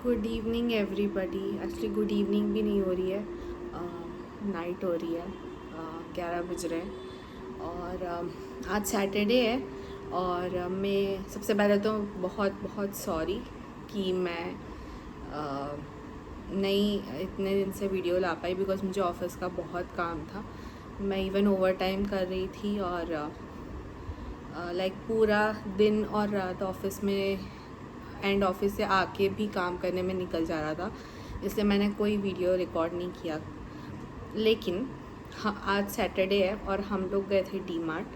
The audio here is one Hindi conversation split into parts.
Good evening everybody. Actually good evening भी नहीं हो रही है, नाइट हो रही है। 11 बज रहे हैं और आज सैटरडे है। और मैं सबसे पहले तो बहुत बहुत सॉरी कि मैं अ, नहीं इतने दिन से वीडियो ला पाई, बिकॉज मुझे ऑफिस का बहुत काम था। मैं इवन ओवर टाइम कर रही थी और लाइक पूरा दिन और रात ऑफिस में एंड ऑफिस से आके भी काम करने में निकल जा रहा था, इसलिए मैंने कोई वीडियो रिकॉर्ड नहीं किया। लेकिन हाँ, आज सैटरडे है और हम लोग गए थे डी मार्ट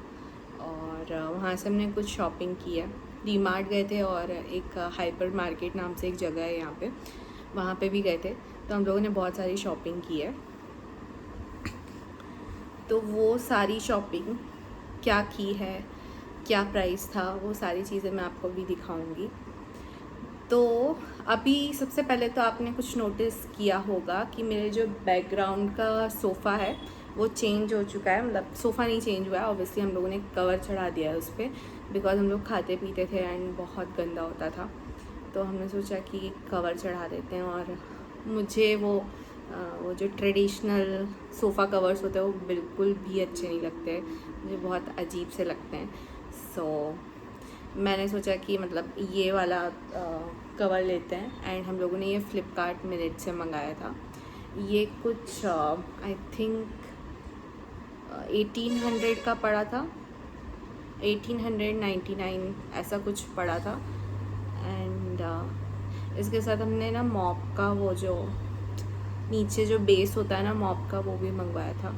और वहाँ से हमने कुछ शॉपिंग की है। डी मार्ट गए थे और एक हाइपर मार्केट नाम से एक जगह है यहाँ पे, वहाँ पे भी गए थे। तो हम लोगों ने बहुत सारी शॉपिंग की है। तो वो सारी शॉपिंग क्या की है, क्या प्राइस था, वो सारी चीज़ें मैं आपको भी दिखाऊंगी। तो अभी सबसे पहले तो आपने कुछ नोटिस किया होगा कि मेरे जो बैकग्राउंड का सोफ़ा है वो चेंज हो चुका है। मतलब सोफ़ा नहीं चेंज हुआ है, ऑब्वियसली हम लोगों ने कवर चढ़ा दिया है उस पर, बिकॉज हम लोग खाते पीते थे एंड बहुत गंदा होता था। तो हमने सोचा कि कवर चढ़ा देते हैं। और मुझे वो जो ट्रेडिशनल सोफ़ा कवर्स होते हैं वो बिल्कुल भी अच्छे नहीं लगते, मुझे बहुत अजीब से लगते हैं। सो मैंने सोचा कि मतलब ये वाला कवर लेते हैं एंड हम लोगों ने ये फ़्लिपकार्ट मिनट से मंगाया था। ये कुछ आई थिंक 1800 का पड़ा था, 1899 ऐसा कुछ पड़ा था। एंड इसके साथ हमने ना मॉप का वो जो नीचे जो बेस होता है ना मॉप का, वो भी मंगवाया था।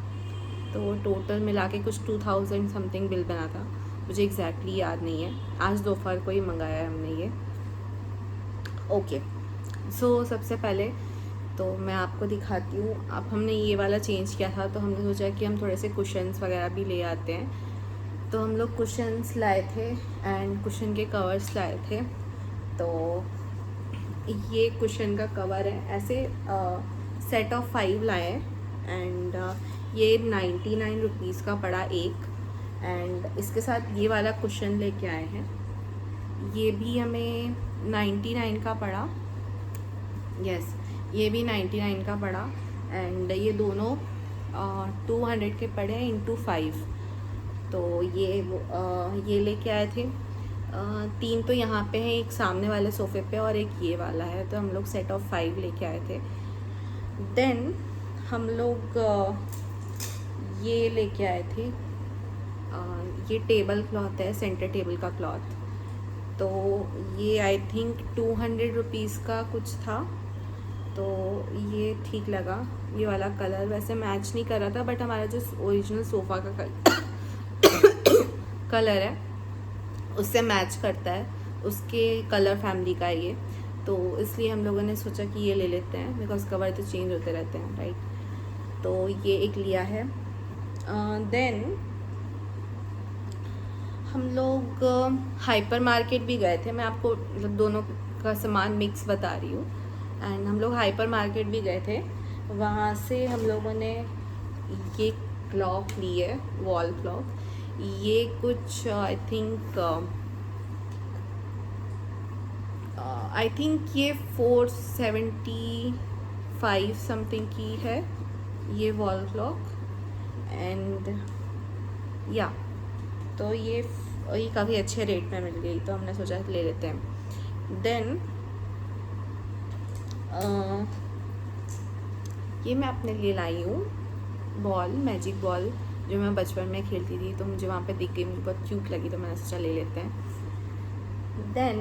तो वो टोटल मिला के कुछ 2000 समथिंग बिल बना था, मुझे एग्जैक्टली याद नहीं है। आज दोपहर को ही मंगाया है हमने ये। ओके, सो सबसे पहले तो मैं आपको दिखाती हूँ। अब हमने ये वाला चेंज किया था तो हमने सोचा कि हम थोड़े से कुशन्स वगैरह भी ले आते हैं। तो हम लोग कुशन्स लाए थे एंड कुशन के कवर्स लाए थे। तो ये कुशन का कवर है, ऐसे सेट ऑफ 5 लाए हैं एंड ये 99 रुपीज़ का पड़ा एक। एंड इसके साथ ये वाला कुशन लेके आए हैं, ये भी हमें 99 का पड़ा। यस, ये भी 99 का पड़ा। एंड ये दोनों 200 के पड़े हैं इंटू 5। तो ये लेके आए थे। 3 तो यहाँ पे हैं, एक सामने वाले सोफ़े पे और एक ये वाला है। तो हम लोग सेट ऑफ 5 लेके आए थे। देन हम लोग ये लेके आए थे। ये टेबल क्लॉथ है, सेंटर टेबल का क्लॉथ। तो ये आई थिंक 200 रुपीज़ का कुछ था। तो ये ठीक लगा। ये वाला कलर वैसे मैच नहीं कर रहा था, बट हमारा जो ओरिजिनल सोफ़ा का कलर है उससे मैच करता है, उसके कलर फैमिली का है ये। तो इसलिए हम लोगों ने सोचा कि ये ले लेते हैं, बिकॉज कवर तो चेंज होते रहते हैं, राइट। तो ये एक लिया है। देन हम लोग हाइपर मार्केट भी गए थे। मैं आपको मतलब दोनों का सामान मिक्स बता रही हूँ। एंड हम लोग हाइपर मार्केट भी गए थे, वहाँ से हम लोगों ने ये क्लॉक ली है, वॉल क्लॉक। ये कुछ आई थिंक ये 475 समथिंग की है ये वॉल क्लॉक। एंड या तो ये काफ़ी अच्छे रेट में मिल गई, तो हमने सोचा ले लेते हैं। देन ये मैं अपने लिए लाई हूँ बॉल, मैजिक बॉल, जो मैं बचपन में खेलती थी। तो मुझे वहाँ पे दिख गई, मुझे बहुत क्यूट लगी, तो मैंने सोचा ले लेते हैं। देन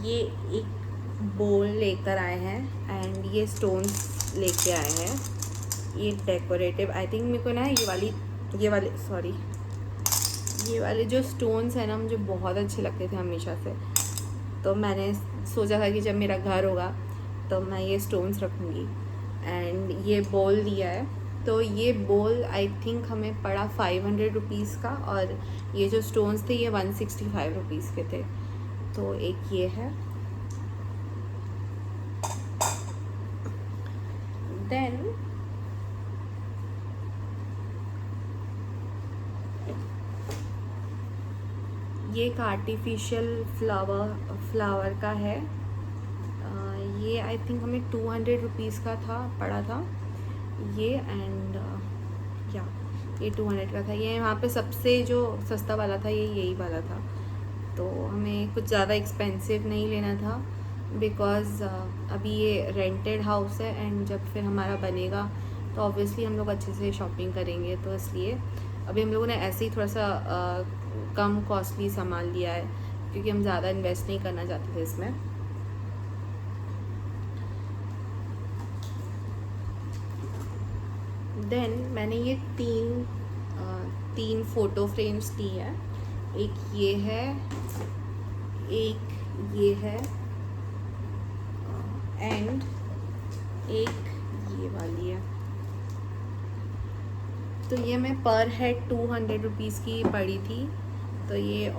ये एक बोल लेकर आए हैं एंड ये स्टोन्स लेके आए हैं। ये डेकोरेटिव आई थिंक, मेरे को ना ये वाले जो स्टोन्स हैं ना मुझे बहुत अच्छे लगते थे हमेशा से। तो मैंने सोचा था कि जब मेरा घर होगा तो मैं ये स्टोन्स रखूँगी। एंड ये बोल दिया है। तो ये बोल आई थिंक हमें पड़ा 500 रुपीज़ का, और ये जो स्टोन्स थे ये 165 रुपीज़ के थे। तो एक ये है। देन ये एक आर्टिफिशियल फ्लावर का है। ये आई थिंक हमें 200 रुपीज़ का था, पड़ा था ये। एंड या ये 200 का था। ये यहाँ पे सबसे जो सस्ता वाला था ये यही वाला था, तो हमें कुछ ज़्यादा एक्सपेंसिव नहीं लेना था बिकॉज़ अभी ये रेंटेड हाउस है एंड जब फिर हमारा बनेगा तो ऑब्वियसली हम लोग अच्छे से शॉपिंग करेंगे। तो इसलिए अभी हम लोगों ने ऐसे ही थोड़ा सा कम कॉस्टली सामान लिया है क्योंकि हम ज़्यादा इन्वेस्ट नहीं करना चाहते थे इसमें। देन मैंने ये तीन फ़ोटो फ्रेम्स ली है। एक ये है, एक ये है एंड एक ये वाली है। तो ये मैं पर हेड 200 रुपीज़ की पड़ी थी। तो ये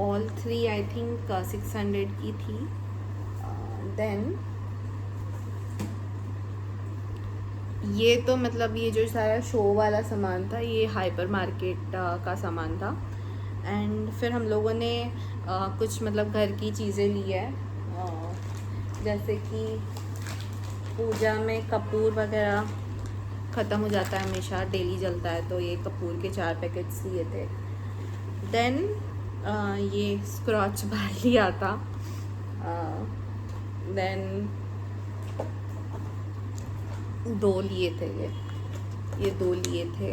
ऑल थ्री आई थिंक 600 की थी। देन ये तो मतलब ये जो सारा शो वाला सामान था ये हाइपर मार्केट का सामान था। एंड फिर हम लोगों ने कुछ मतलब घर की चीज़ें ली है, जैसे कि पूजा में कपूर वगैरह ख़त्म हो जाता है, हमेशा डेली जलता है, तो ये कपूर के 4 पैकेट्स लिए थे। देन ये स्क्रॉच बार लिया था। देन 2 लिए थे, ये 2 लिए थे।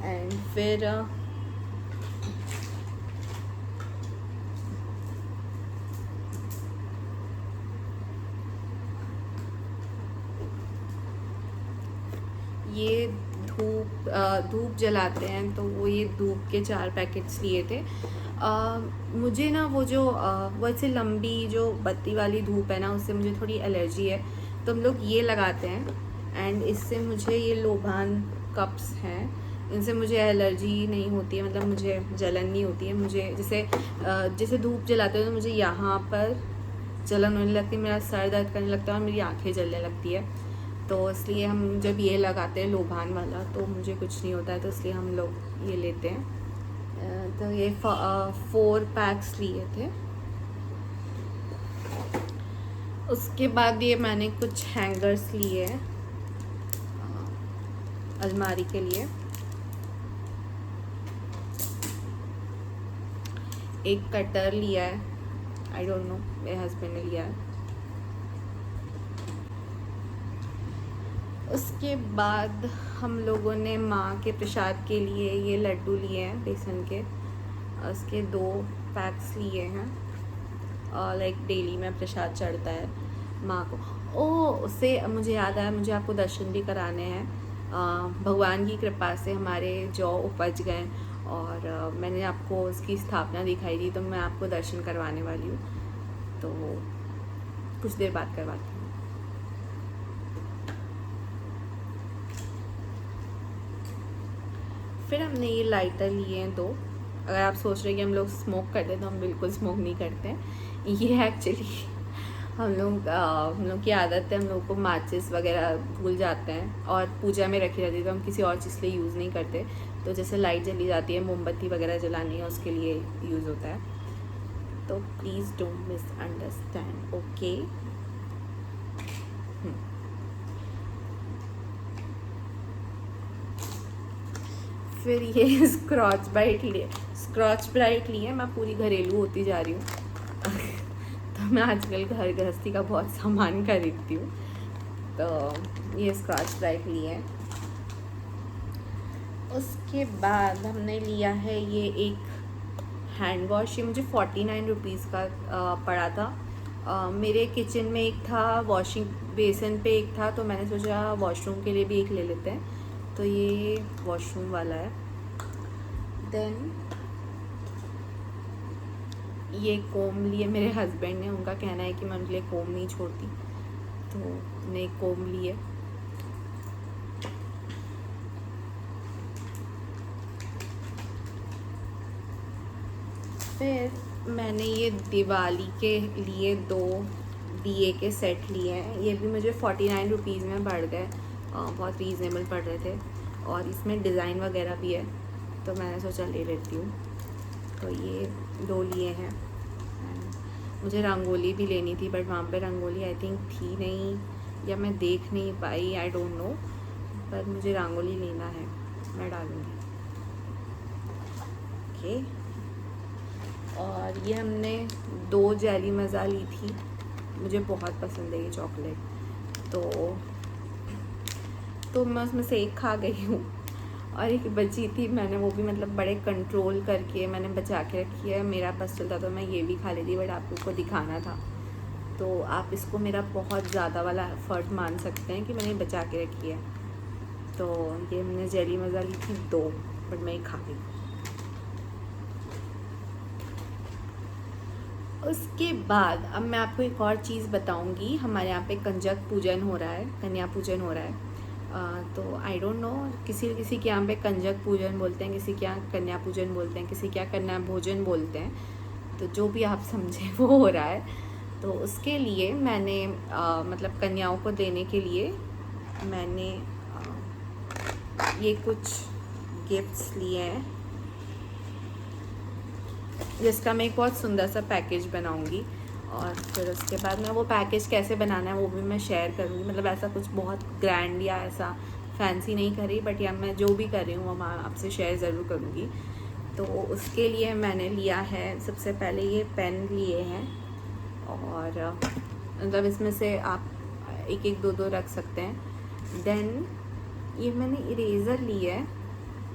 एंड फिर ये धूप जलाते हैं तो वो ये धूप के 4 पैकेट्स लिए थे। मुझे ना वो जो वो ऐसे लंबी जो बत्ती वाली धूप है ना उससे मुझे थोड़ी एलर्जी है, तो हम लोग ये लगाते हैं। एंड इससे मुझे ये लोबान कप्स हैं, इनसे मुझे एलर्जी नहीं होती है, मतलब मुझे जलन नहीं होती है। मुझे जैसे धूप जलाते हो तो मुझे यहाँ पर जलन होने लगती है, मेरा सर दर्द करने लगता है और मेरी आँखें जलने लगती है। तो इसलिए हम जब ये लगाते हैं लोबान वाला तो मुझे कुछ नहीं होता है, तो इसलिए हम लोग ये लेते हैं। तो ये 4 पैक्स लिए थे। उसके बाद ये मैंने कुछ हैंगर्स लिए हैं अलमारी के लिए। एक कटर लिया है, आई डोंट नो, मेरे हस्बैंड ने लिया है। उसके बाद हम लोगों ने माँ के प्रसाद के लिए ये लड्डू लिए हैं बेसन के, उसके 2 पैक्स लिए हैं। लाइक डेली में प्रसाद चढ़ता है माँ को। उससे मुझे याद आया, मुझे आपको दर्शन भी कराने हैं। भगवान की कृपा से हमारे जौ उपज गए और मैंने आपको उसकी स्थापना दिखाई दी, तो मैं आपको दर्शन करवाने वाली हूँ, तो कुछ देर बाद करवाती हूँ। फिर हमने ये लाइटर लिए हैं 2। अगर आप सोच रहे हैं कि हम लोग स्मोक करते हैं तो हम बिल्कुल स्मोक नहीं करते हैं। ये एक्चुअली हम लोग की आदत है, हम लोग को माचिस वगैरह भूल जाते हैं और पूजा में रखी रहती है, तो हम किसी और चीज़ के लिए यूज़ नहीं करते। तो जैसे लाइट जली जाती है, मोमबत्ती वगैरह जलानी है, उसके लिए यूज़ होता है। तो प्लीज़ डोंट मिसअंडरस्टैंड, ओके। फिर ये स्क्रॉच ब्राइट लिए। मैं पूरी घरेलू होती जा रही हूँ तो मैं आजकल घर गृहस्थी का बहुत सामान खरीदती हूँ, तो ये स्क्रॉच ब्राइट लिए हैं। उसके बाद हमने लिया है ये एक हैंड वॉश। ये मुझे 49 रुपीज़ का पड़ा था। मेरे किचन में एक था, वॉशिंग बेसिन पे एक था, तो मैंने सोचा वॉशरूम के लिए भी एक ले लेते हैं, तो ये वॉशरूम वाला है। देन ये कोम लिए मेरे हस्बैंड ने, उनका कहना है कि मैं उनके लिए कोम नहीं छोड़ती, तो मैंने एक कोम लिए। फिर मैंने ये दिवाली के लिए 2 दिए के सेट लिए हैं। ये भी मुझे 49 रुपीज़ में पड़ गए, बहुत रीज़नेबल पड़ रहे थे और इसमें डिज़ाइन वगैरह भी है, तो मैंने सोचा ले लेती हूँ। तो ये 2 लिए हैं। मुझे रंगोली भी लेनी थी बट वहाँ पे रंगोली आई थिंक थी नहीं, या मैं देख नहीं पाई, आई डोंट नो, पर मुझे रंगोली लेना है, मैं डालूँगी। ओके। और ये हमने 2 जेली मज़ा ली थी, मुझे बहुत पसंद है ये चॉकलेट, तो मैं उसमें से एक खा गई हूँ और एक बची थी, मैंने वो भी मतलब बड़े कंट्रोल करके मैंने बचा के रखी है। मेरा बस चलता तो मैं ये भी खा लेती, बट आप लोग को दिखाना था, तो आप इसको मेरा बहुत ज़्यादा वाला एफर्ट मान सकते हैं कि मैंने बचा के रखी है। तो ये मैंने जेली मज़ा ली थी 2, बट मैं ये खा गई। उसके बाद अब मैं आपको एक और चीज़ बताऊंगी। हमारे यहाँ पे कंजक पूजन हो रहा है, कन्या पूजन हो रहा है। तो आई डोंट नो, किसी के यहाँ पे कंजक पूजन बोलते हैं, किसी के यहाँ कन्या पूजन बोलते हैं, किसी के यहाँ कन्या भोजन बोलते हैं, तो जो भी आप समझें वो हो रहा है। तो उसके लिए मैंने मतलब कन्याओं को देने के लिए मैंने ये कुछ गिफ्ट्स लिए हैं, जिसका मैं एक बहुत सुंदर सा पैकेज बनाऊंगी, और फिर उसके बाद मैं वो पैकेज कैसे बनाना है वो भी मैं शेयर करूँगी। मतलब ऐसा कुछ बहुत ग्रैंड या ऐसा फैंसी नहीं कर रही, बट या मैं जो भी कर रही हूँ वो मैं आपसे शेयर ज़रूर करूँगी। तो उसके लिए मैंने लिया है, सबसे पहले ये पेन लिए हैं, और मतलब इसमें से आप 1 2 2 रख सकते हैं। देन ये मैंने इरेज़र ली है,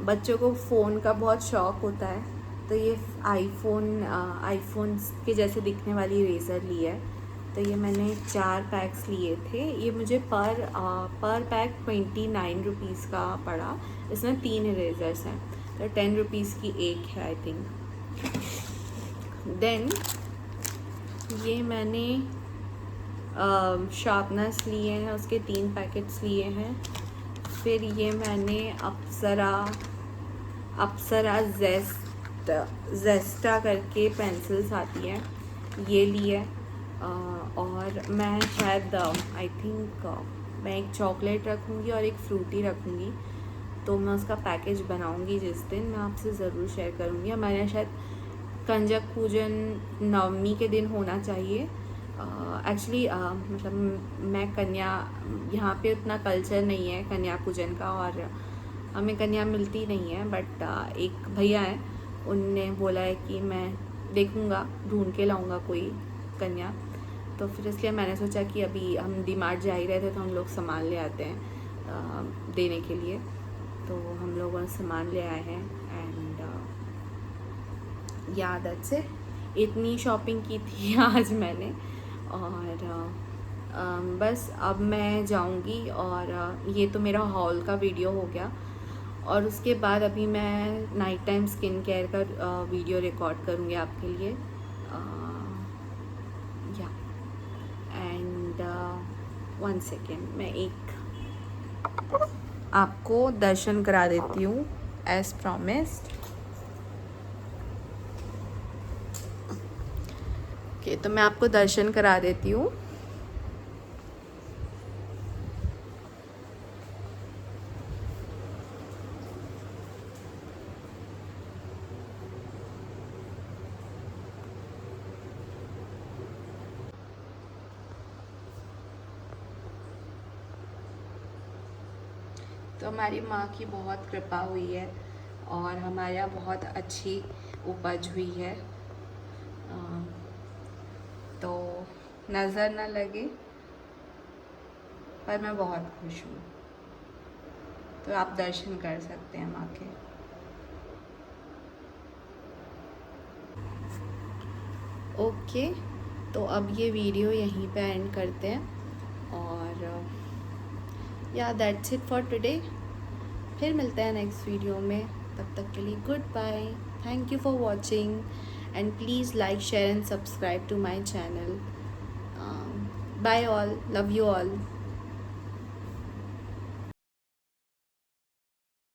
बच्चों को फ़ोन का बहुत शौक़ होता है, तो ये आईफोन के जैसे दिखने वाली इरेज़र ली है। तो ये मैंने 4 पैक्स लिए थे, ये मुझे पर पैक 29 रुपीज़ का पड़ा। इसमें 3 इरेज़र्स हैं, तो 10 रुपीज़ की एक है आई थिंक। देन ये मैंने शार्पनर्स लिए हैं, उसके 3 पैकेट्स लिए हैं। फिर ये मैंने अप्सरा जेस्टा करके पेंसिल्स आती हैं, ये लिए। और मैं शायद आई थिंक मैं एक चॉकलेट रखूँगी और एक फ्रूटी रखूँगी, तो मैं उसका पैकेज बनाऊँगी जिस दिन, मैं आपसे ज़रूर शेयर करूँगी। हमारे यहाँ शायद कंजक पूजन नवमी के दिन होना चाहिए। एक्चुअली मतलब मैं कन्या, यहाँ पे उतना कल्चर नहीं है कन्या पूजन का, और हमें कन्या मिलती नहीं है, बट एक भैया हैं, उनने बोला है कि मैं देखूँगा, ढूंढ के लाऊँगा कोई कन्या। तो फिर इसलिए मैंने सोचा कि अभी हम डीमार्ट जा ही रहे थे, तो हम लोग सामान ले आते हैं देने के लिए। तो हम लोगों सामान ले आए हैं, एंड या दैट्स इट। इतनी शॉपिंग की थी आज मैंने, और बस अब मैं जाऊंगी, और ये तो मेरा हॉल का वीडियो हो गया। और उसके बाद अभी मैं नाइट टाइम स्किन केयर का वीडियो रिकॉर्ड करूँगी आपके लिए, या एंड 1 सेकेंड, मैं एक आपको दर्शन करा देती हूँ एज प्रॉमिस्ड। ओके, तो मैं आपको दर्शन करा देती हूँ। तो हमारी माँ की बहुत कृपा हुई है, और हमारे यहाँ बहुत अच्छी उपज हुई है, तो नज़र न लगे, पर मैं बहुत खुश हूँ। तो आप दर्शन कर सकते हैं माँ के। ओके, तो अब ये वीडियो यहीं पे एंड करते हैं, और या दैट्स इट फॉर टुडे। फिर मिलते हैं नेक्स्ट वीडियो में, तब तक के लिए good bye, thank you for watching, and please like, share and subscribe to my channel. Bye all, love you all.